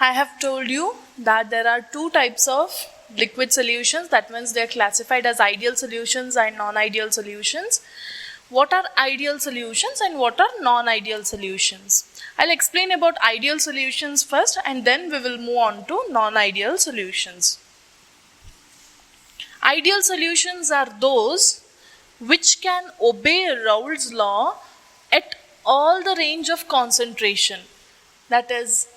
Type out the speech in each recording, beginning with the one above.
I have told you that there are two types of liquid solutions. That means they are classified as ideal solutions and non-ideal solutions. What are ideal solutions and what are non-ideal solutions? I'll explain about ideal solutions first and then we will move on to non-ideal solutions. Ideal solutions are those which can obey Raoult's law at all the range of concentration. That is,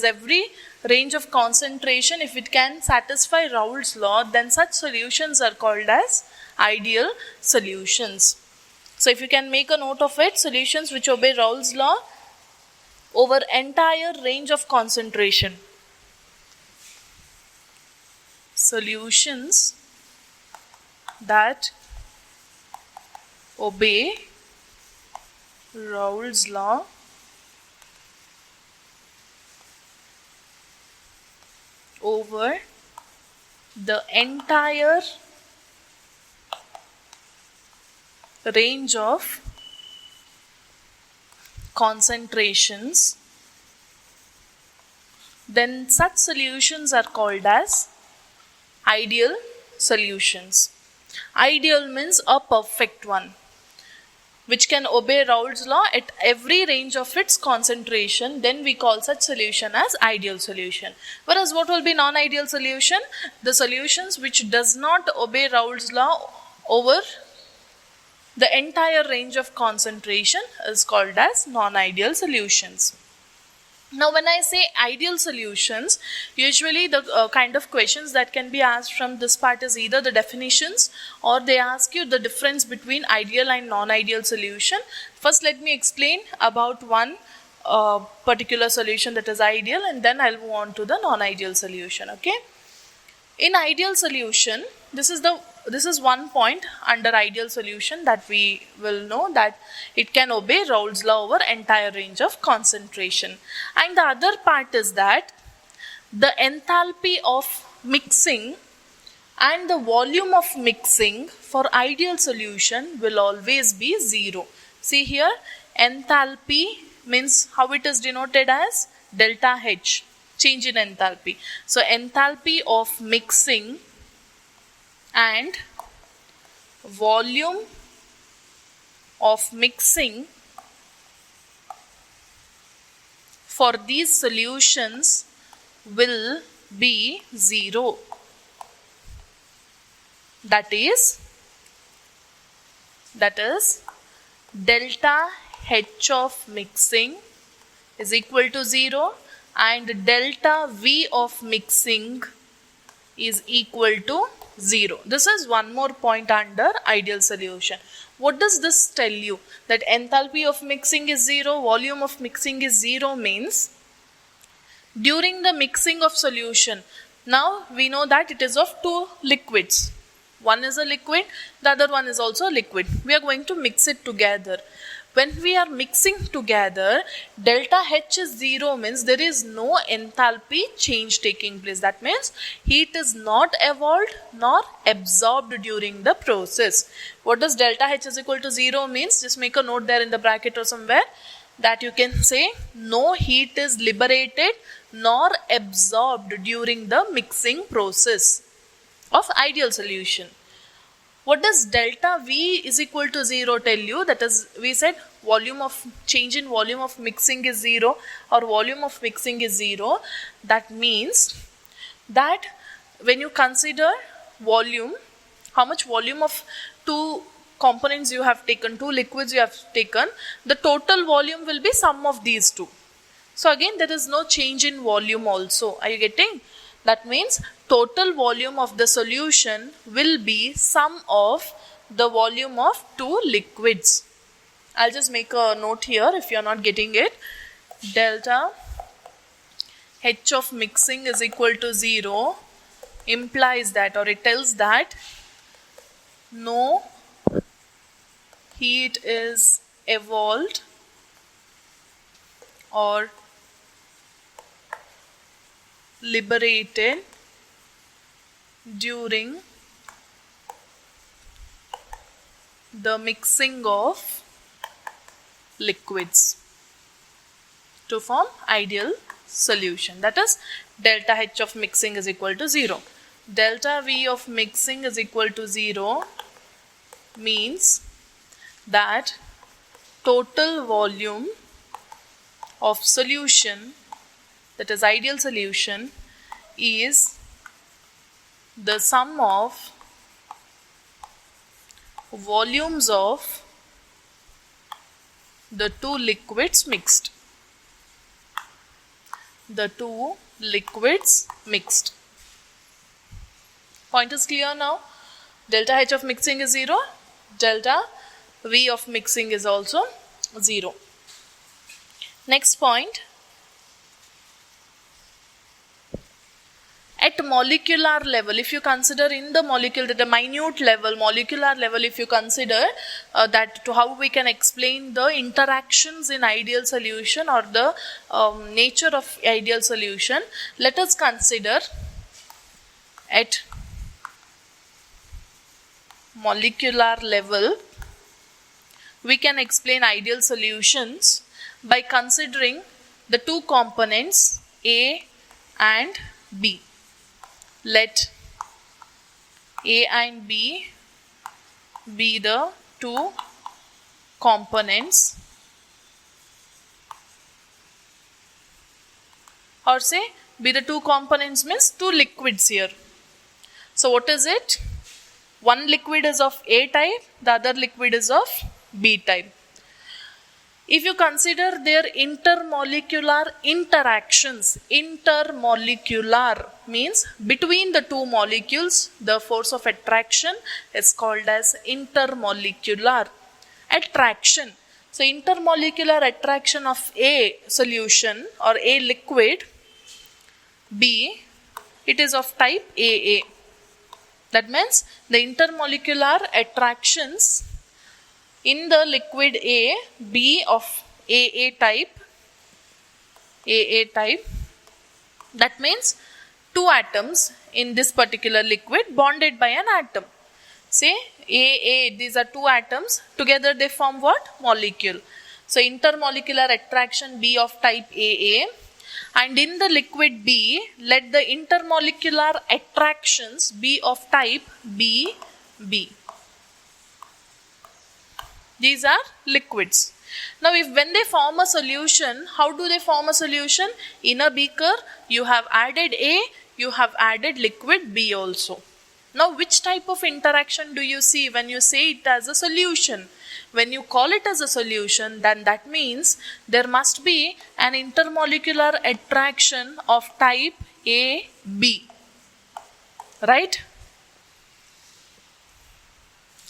every range of concentration. If it can satisfy Raoult's law, then such solutions are called as ideal solutions. So if you can make a note of it, solutions which obey Raoult's law over entire range of concentration. Solutions that obey Raoult's law over the entire range of concentrations, then such solutions are called as ideal solutions. Ideal means a perfect one, which can obey Raoult's law at every range of its concentration, then we call such solution as ideal solution. Whereas what will be non-ideal solution? The solutions which does not obey Raoult's law over the entire range of concentration is called as non-ideal solutions. Now when I say ideal solutions, usually the kind of questions that can be asked from this part is either the definitions or they ask you the difference between ideal and non-ideal solution. First let me explain about one particular solution that is ideal and then I'll move on to the non-ideal solution. Okay. In ideal solution, this is one point under ideal solution that we will know that it can obey Raoult's law over entire range of concentration. And the other part is that the enthalpy of mixing and the volume of mixing for ideal solution will always be 0. See here, enthalpy means how it is denoted as delta H, change in enthalpy. So enthalpy of mixing and volume of mixing for these solutions will be 0. That is delta H of mixing is equal to 0 and delta V of mixing is equal to 0. This is one more point under ideal solution. What does this tell you? That enthalpy of mixing is 0, volume of mixing is 0 means during the mixing of solution, now we know that it is of two liquids. One is a liquid, the other one is also a liquid. We are going to mix it together. When we are mixing together, delta H is 0 means there is no enthalpy change taking place. That means heat is not evolved nor absorbed during the process. What does delta H is equal to 0 means? Just make a note there in the bracket or somewhere that you can say no heat is liberated nor absorbed during the mixing process of ideal solution. What does delta V is equal to 0 tell you? That is, we said change in volume of mixing is 0 or volume of mixing is 0. That means that when you consider volume, how much volume of two components you have taken, two liquids you have taken, the total volume will be sum of these two. So again there is no change in volume also. Are you getting? That means total volume of the solution will be sum of the volume of two liquids. I'll just make a note here if you are not getting it. Delta H of mixing is equal to 0 implies that, or it tells that no heat is evolved or liberated during the mixing of liquids. to form ideal solution. That is, delta H of mixing is equal to 0. Delta V of mixing is equal to 0 means that total volume of solution, that is ideal solution, is the sum of volumes of the two liquids mixed. The two liquids mixed. Point is clear now? Delta H of mixing is 0. Delta V of mixing is also 0. Next point. At molecular level, if you consider in the molecule, at the minute level, molecular level, if you consider that to how we can explain the interactions in ideal solution or the nature of ideal solution, let us consider at molecular level, we can explain ideal solutions by considering the two components A and B. Let A and B be the two components, or say be the two components means two liquids here. So what is it? One liquid is of A type, the other liquid is of B type. If you consider their intermolecular interactions, intermolecular means between the two molecules, the force of attraction is called as intermolecular attraction. So intermolecular attraction of A solution or A liquid, B, it is of type AA. That means the intermolecular attractions in the liquid A, B of AA type, that means two atoms in this particular liquid bonded by an atom. Say AA, these are two atoms, together they form what? Molecule. So intermolecular attraction B of type AA, and in the liquid B, let the intermolecular attractions be of type BB. These are liquids. Now when they form a solution, how do they form a solution? In a beaker, you have added A, you have added liquid B also. Now which type of interaction do you see when you say it as a solution? When you call it as a solution, then that means there must be an intermolecular attraction of type AB. Right?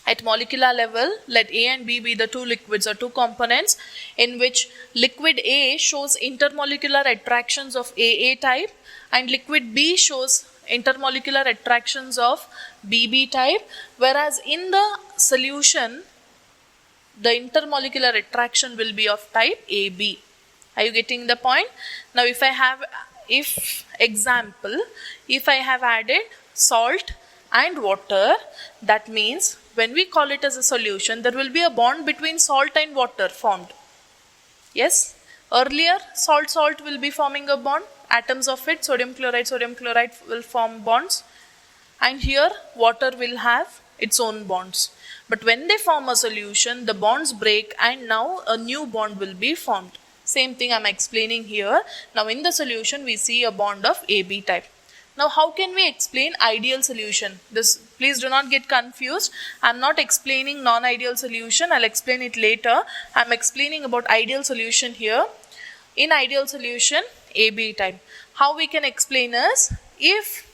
At molecular level, let A and B be the two liquids or two components in which liquid A shows intermolecular attractions of AA type and liquid B shows intermolecular attractions of BB type, whereas in the solution, the intermolecular attraction will be of type AB. Are you getting the point? Now if I have added salt and water, that means when we call it as a solution, there will be a bond between salt and water formed. Yes? Earlier, salt will be forming a bond. Atoms of it, sodium chloride will form bonds. And here, water will have its own bonds. But when they form a solution, the bonds break and now a new bond will be formed. Same thing I am explaining here. Now in the solution, we see a bond of AB type. Now how can we explain ideal solution? Please do not get confused. I am not explaining non-ideal solution. I will explain it later. I am explaining about ideal solution here. In ideal solution, AB type. How we can explain is, if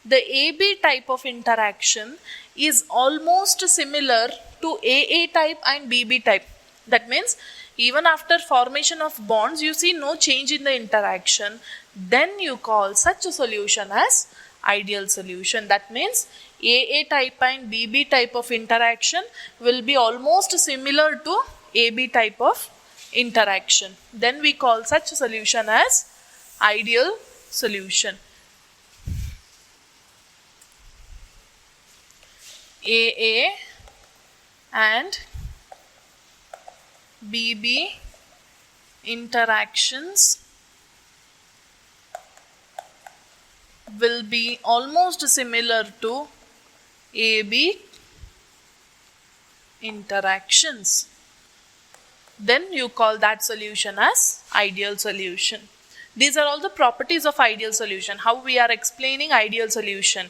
the AB type of interaction is almost similar to AA type and BB type. That means even after formation of bonds, you see no change in the interaction. Then you call such a solution as ideal solution. That means AA type and BB type of interaction will be almost similar to AB type of interaction. Then we call such a solution as ideal solution. AA and BB interactions will be almost similar to AB interactions. Then you call that solution as ideal solution. These are all the properties of ideal solution. How we are explaining ideal solution.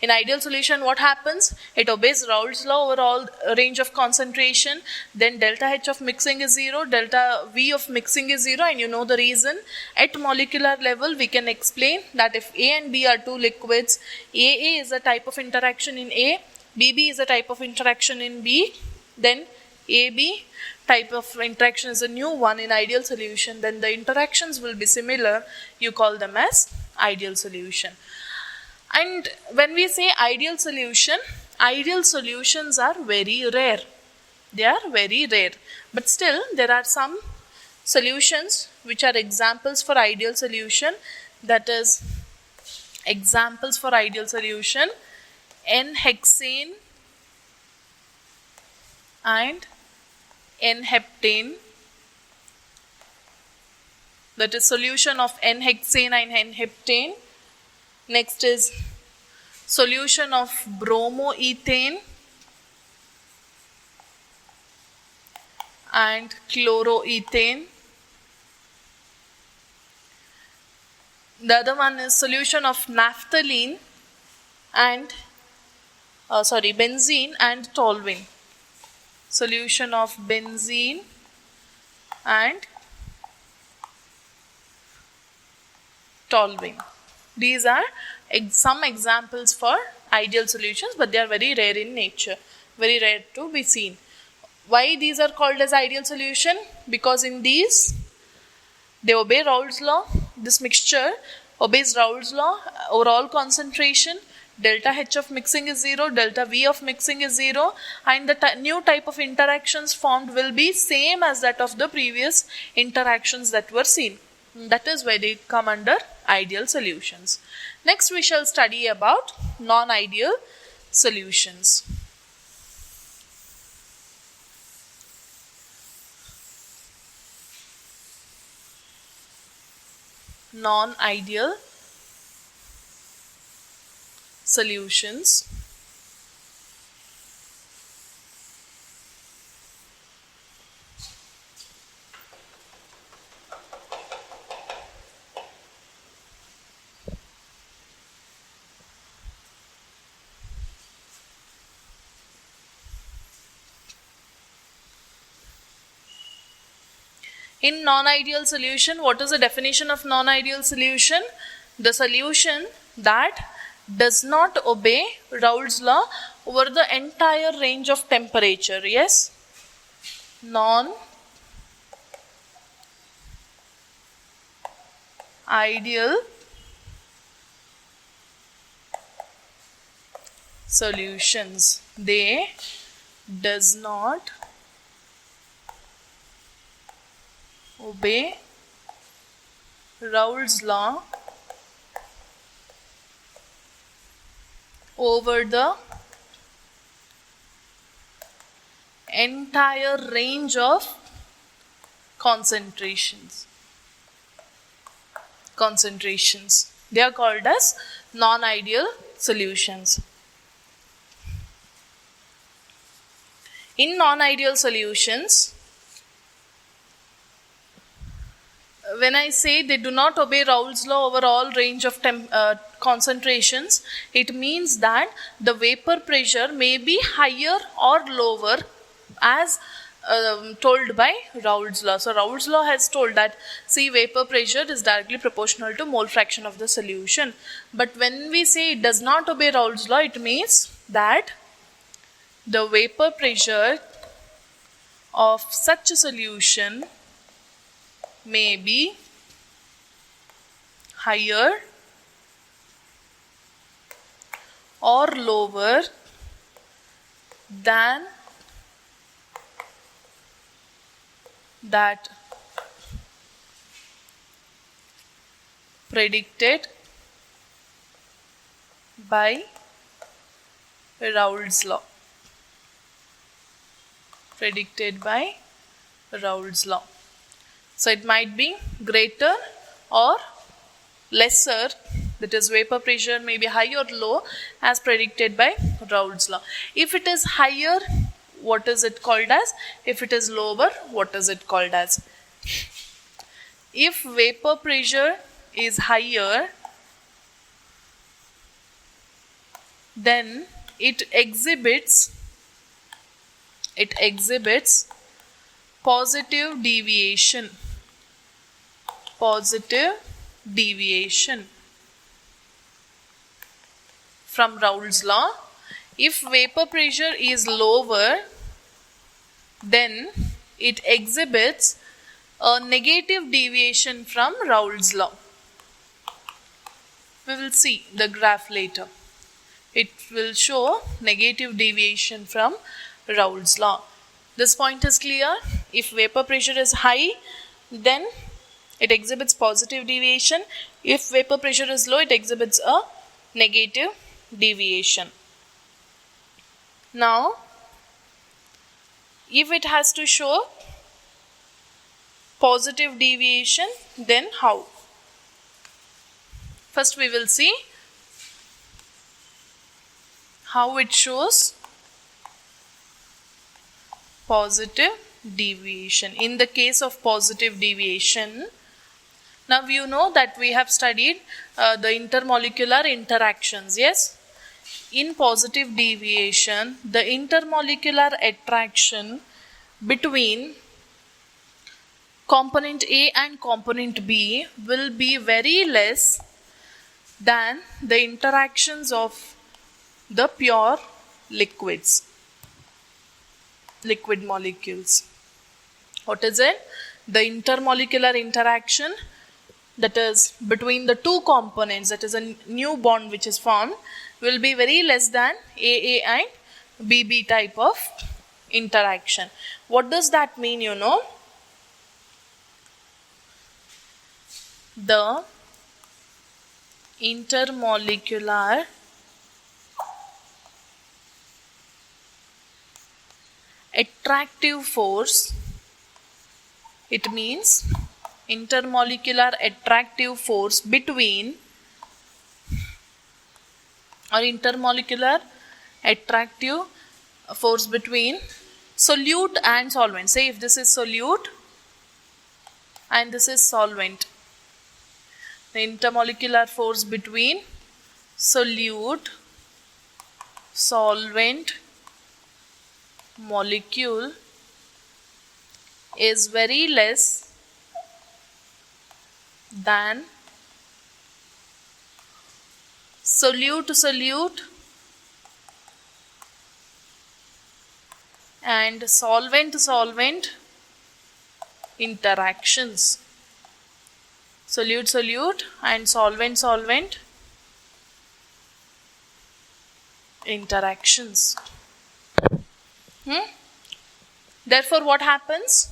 In ideal solution, what happens? It obeys Raoult's law over all range of concentration. Then delta H of mixing is 0, delta V of mixing is 0, and you know the reason. At molecular level, we can explain that if A and B are two liquids, AA is a type of interaction in A, BB is a type of interaction in B, then AB type of interaction is a new one in ideal solution, then the interactions will be similar. You call them as ideal solution. And when we say ideal solution, ideal solutions are very rare. They are very rare. But still, there are some solutions which are examples for ideal solution. That is, examples for ideal solution: N-hexane and N-heptane. That is solution of N-hexane and N-heptane. Next is solution of bromoethane and chloroethane. The other one is solution of naphthalene and benzene and toluene. Solution of benzene and toluene. These are some examples for ideal solutions, but they are very rare in nature, very rare to be seen. Why these are called as ideal solution? Because in these, they obey Raoult's law. This mixture obeys Raoult's law. Overall concentration, delta H of mixing is 0, delta V of mixing is 0, and the new type of interactions formed will be same as that of the previous interactions that were seen. That is why they come under ideal solutions. Next, we shall study about non-ideal solutions. Non-ideal solutions. In non-ideal solution, what is the definition of non-ideal solution? The solution that does not obey Raoult's law over the entire range of temperature. Yes? Non-ideal solutions. They does not obey Raoult's law over the entire range of concentrations. They are called as non-ideal solutions. In non-ideal solutions, when I say they do not obey Raoult's law over all range of concentrations, it means that the vapor pressure may be higher or lower as told by Raoult's law. So Raoult's law has told that, see, vapor pressure is directly proportional to mole fraction of the solution. But when we say it does not obey Raoult's law, it means that the vapor pressure of such a solution may be higher or lower than that predicted by Raoult's law. So it might be greater or lesser, that is vapor pressure may be high or low as predicted by Raoult's law. If it is higher, what is it called as? If it is lower, what is it called as? If vapor pressure is higher, then it exhibits positive deviation. Positive deviation from Raoult's law. If vapor pressure is lower, then it exhibits a negative deviation from Raoult's law. We will see the graph later. It will show negative deviation from Raoult's law. This point is clear. If vapor pressure is high, then it exhibits positive deviation. If vapor pressure is low, it exhibits a negative deviation. Now, if it has to show positive deviation, then how? First we will see how it shows positive deviation. In the case of positive deviation, now you know that we have studied the intermolecular interactions, yes? In positive deviation, the intermolecular attraction between component A and component B will be very less than the interactions of the pure liquids, liquid molecules. What is it? The intermolecular interaction, that is between the two components, that is a new bond which is formed, will be very less than AA and BB type of interaction. What does that mean, you know? The intermolecular attractive force, it means intermolecular attractive force between, or intermolecular attractive force between solute and solvent. Say if this is solute and this is solvent, the intermolecular force between solute solvent molecule is very less than solute to solute and solvent to solvent interactions. Solute and solvent interactions. Therefore, what happens?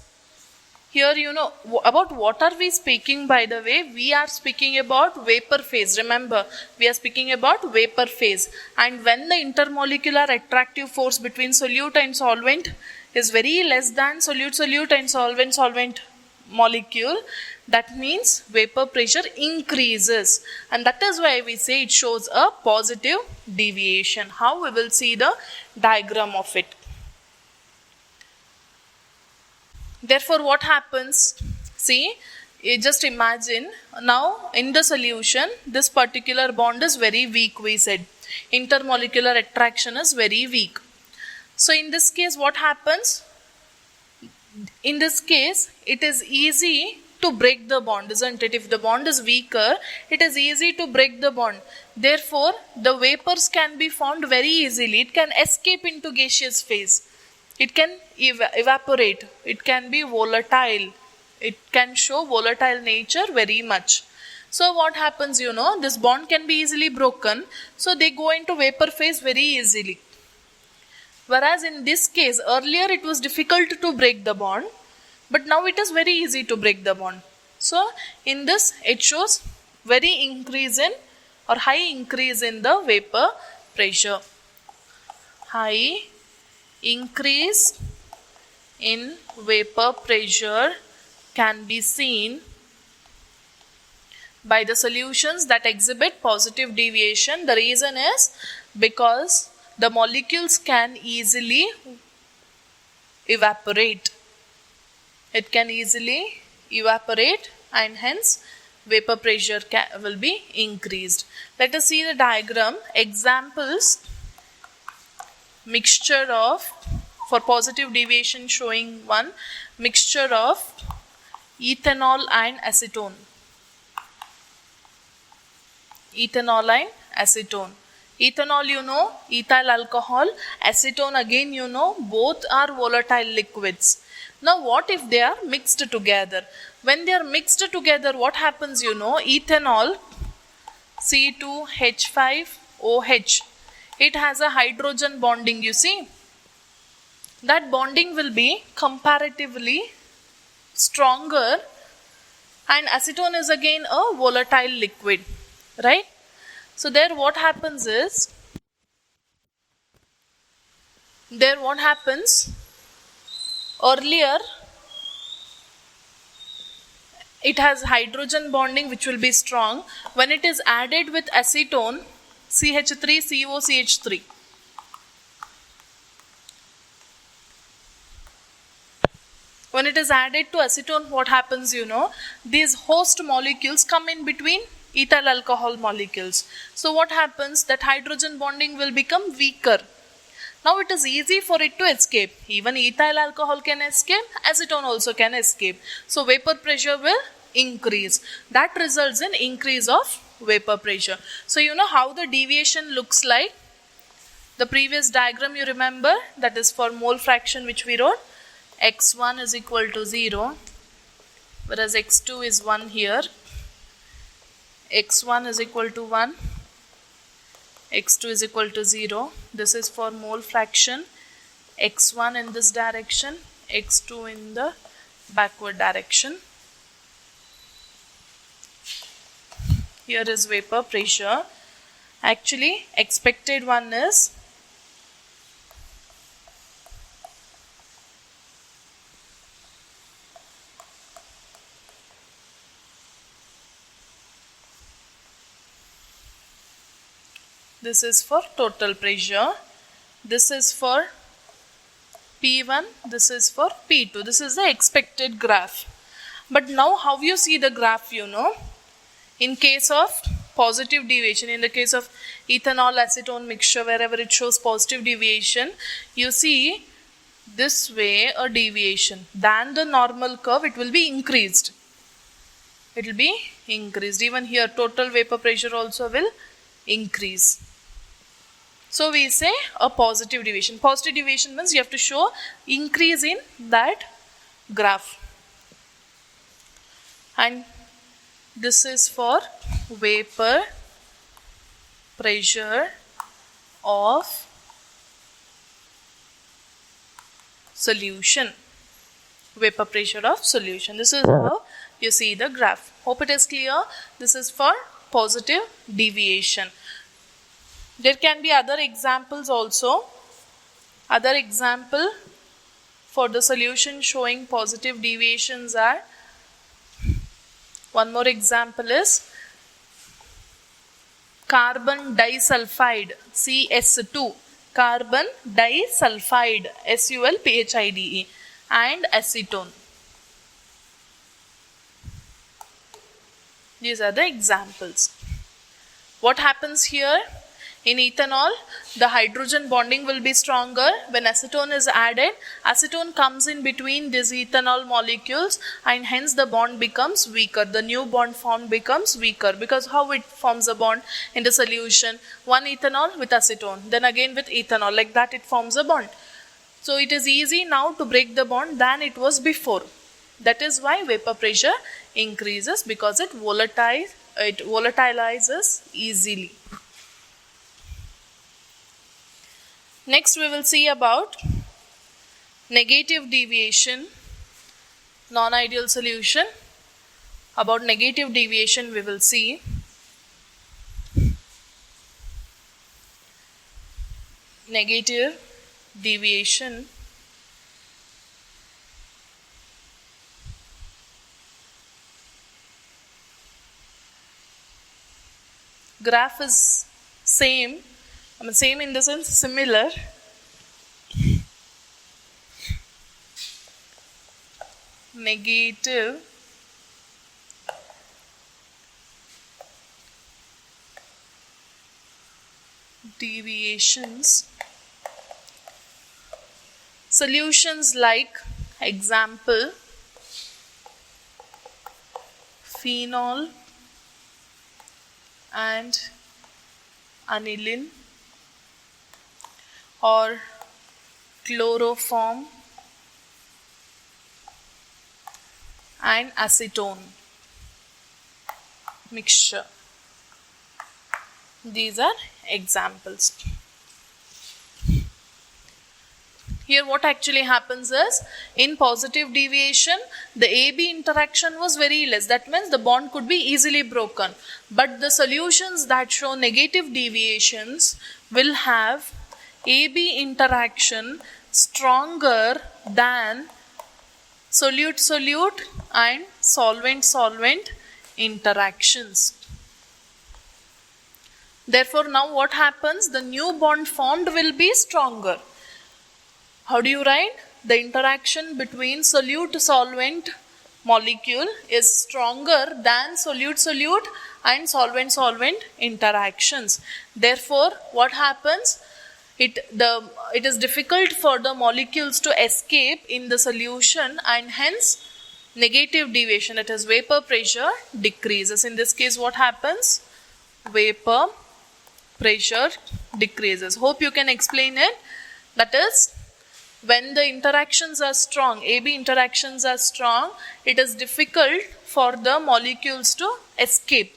Here, you know, about what are we speaking, by the way? We are speaking about vapor phase. Remember, we are speaking about vapor phase. And when the intermolecular attractive force between solute and solvent is very less than solute and solvent molecule, that means vapor pressure increases. And that is why we say it shows a positive deviation. How? We will see the diagram of it. Therefore, what happens? See, you just imagine now in the solution, this particular bond is very weak, we said. Intermolecular attraction is very weak. So, in this case, what happens? In this case, it is easy to break the bond, isn't it? If the bond is weaker, it is easy to break the bond. Therefore, the vapors can be formed very easily. It can escape into gaseous phase. It can evaporate. It can be volatile. It can show volatile nature very much. So what happens, you know, this bond can be easily broken. So they go into vapor phase very easily. Whereas in this case, earlier it was difficult to break the bond, but now it is very easy to break the bond. So in this, it shows very increase in or high increase in the vapor pressure. High increase in vapor pressure can be seen by the solutions that exhibit positive deviation. The reason is because the molecules can easily evaporate. It can easily evaporate and hence vapor pressure will be increased. Let us see the diagram. Examples: mixture of, for positive deviation showing one, mixture of ethanol and acetone. Ethanol and acetone. Ethanol, you know, ethyl alcohol. Acetone, again, you know, both are volatile liquids. Now, what if they are mixed together? When they are mixed together, what happens, you know? Ethanol, C2H5OH. It has a hydrogen bonding, you see. That bonding will be comparatively stronger, and acetone is again a volatile liquid, right? So there what happens is, earlier it has hydrogen bonding which will be strong. When it is added with acetone, CH3COCH3, when it is added to acetone, what happens, you know, these host molecules come in between ethyl alcohol molecules. So what happens, that hydrogen bonding will become weaker. Now it is easy for it to escape. Even ethyl alcohol can escape, acetone also can escape. So vapor pressure will increase. That results in increase of vapor pressure. So you know how the deviation looks like. The previous diagram you remember, that is for mole fraction which we wrote. x1 is equal to 0, whereas x2 is 1 here. x1 is equal to 1, x2 is equal to 0. This is for mole fraction. x1 in this direction, x2 in the backward direction. Here is vapor pressure. Actually, expected one is this is for total pressure. This is for P1. This is for P2. This is the expected graph. But now how you see the graph, you know? In case of positive deviation, in the case of ethanol acetone mixture, wherever it shows positive deviation, you see this way a deviation. Than the normal curve, it will be increased. It will be increased. Even here, total vapor pressure also will increase. So we say a positive deviation. Positive deviation means you have to show increase in that graph. And this is for vapor pressure of solution. Vapor pressure of solution. This is how you see the graph. Hope it is clear. This is for positive deviation. There can be other examples also. Other example for the solution showing positive deviations are, one more example is carbon disulfide, CS2, carbon disulfide, SULPHIDE, and acetone. These are the examples. What happens here? In ethanol, the hydrogen bonding will be stronger. When acetone is added, acetone comes in between these ethanol molecules and hence the bond becomes weaker. The new bond formed becomes weaker because how it forms a bond in the solution? One ethanol with acetone, then again with ethanol. Like that it forms a bond. So it is easy now to break the bond than it was before. That is why vapor pressure increases, because it volatilizes easily. Next we will see about negative deviation, non-ideal solution. About negative deviation we will see. Negative deviation graph is same, I mean same in the sense similar, negative deviations, solutions like example phenol and aniline or chloroform and acetone mixture. These are examples. Here what actually happens is, in positive deviation, the AB interaction was very less. That means the bond could be easily broken. But the solutions that show negative deviations will have AB interaction stronger than solute-solute and solvent-solvent interactions. Therefore, now what happens? The new bond formed will be stronger. How do you write? The interaction between solute-solvent molecule is stronger than solute-solute and solvent-solvent interactions. Therefore, what happens? It is difficult for the molecules to escape in the solution, and hence negative deviation, that is vapor pressure, decreases. In this case, what happens? Vapor pressure decreases. Hope you can explain it. That is, when the interactions are strong, AB interactions are strong, it is difficult for the molecules to escape.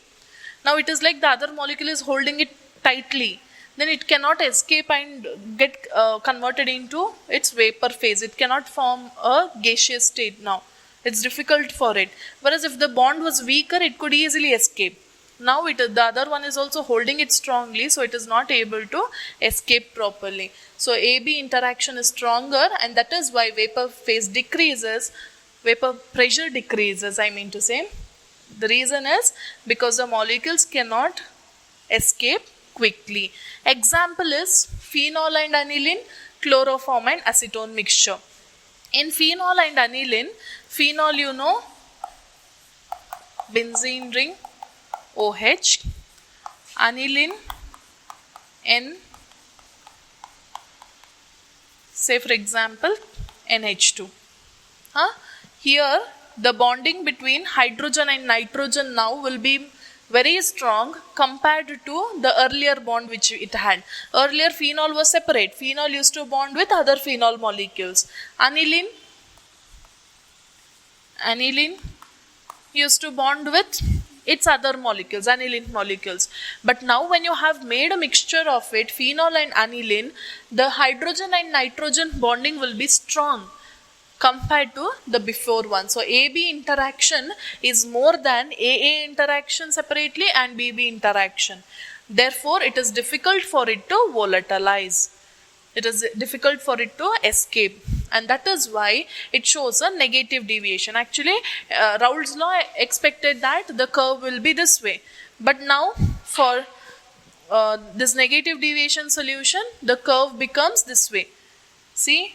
Now it is like the other molecule is holding it tightly. Then it cannot escape and get converted into its vapor phase. It cannot form a gaseous state now. It's difficult for it. Whereas if the bond was weaker, it could easily escape. Now the other one is also holding it strongly, so it is not able to escape properly. So AB interaction is stronger, and that is why vapor phase decreases, vapor pressure decreases, I mean to say. The reason is because the molecules cannot escape quickly. Example is phenol and aniline, chloroform and acetone mixture. In phenol and aniline, phenol you know, benzene ring, OH, aniline, N, say for example NH2. Here the bonding between hydrogen and nitrogen now will be very strong compared to the earlier bond which it had. Earlier phenol was separate. Phenol used to bond with other phenol molecules. Aniline used to bond with its other molecules, aniline molecules. But now when you have made a mixture of it, phenol and aniline, the hydrogen and nitrogen bonding will be strong compared to the before one. So AB interaction is more than AA interaction separately and BB interaction. Therefore, it is difficult for it to volatilize. It is difficult for it to escape. And that is why it shows a negative deviation. Actually, Raoult's law expected that the curve will be this way. But now, for this negative deviation solution, the curve becomes this way. See?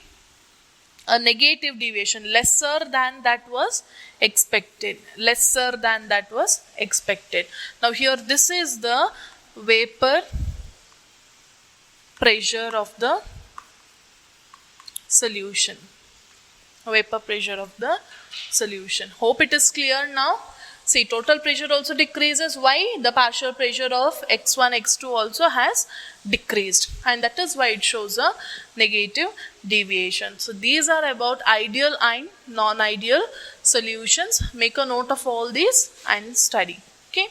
A negative deviation, lesser than that was expected. Lesser than that was expected. Now here this is the vapor pressure of the solution. Vapor pressure of the solution. Hope it is clear now. See, total pressure also decreases. Why? The partial pressure of X1, X2 also has decreased. And that is why it shows a negative deviation. So, these are about ideal and non-ideal solutions. Make a note of all these and study. Okay.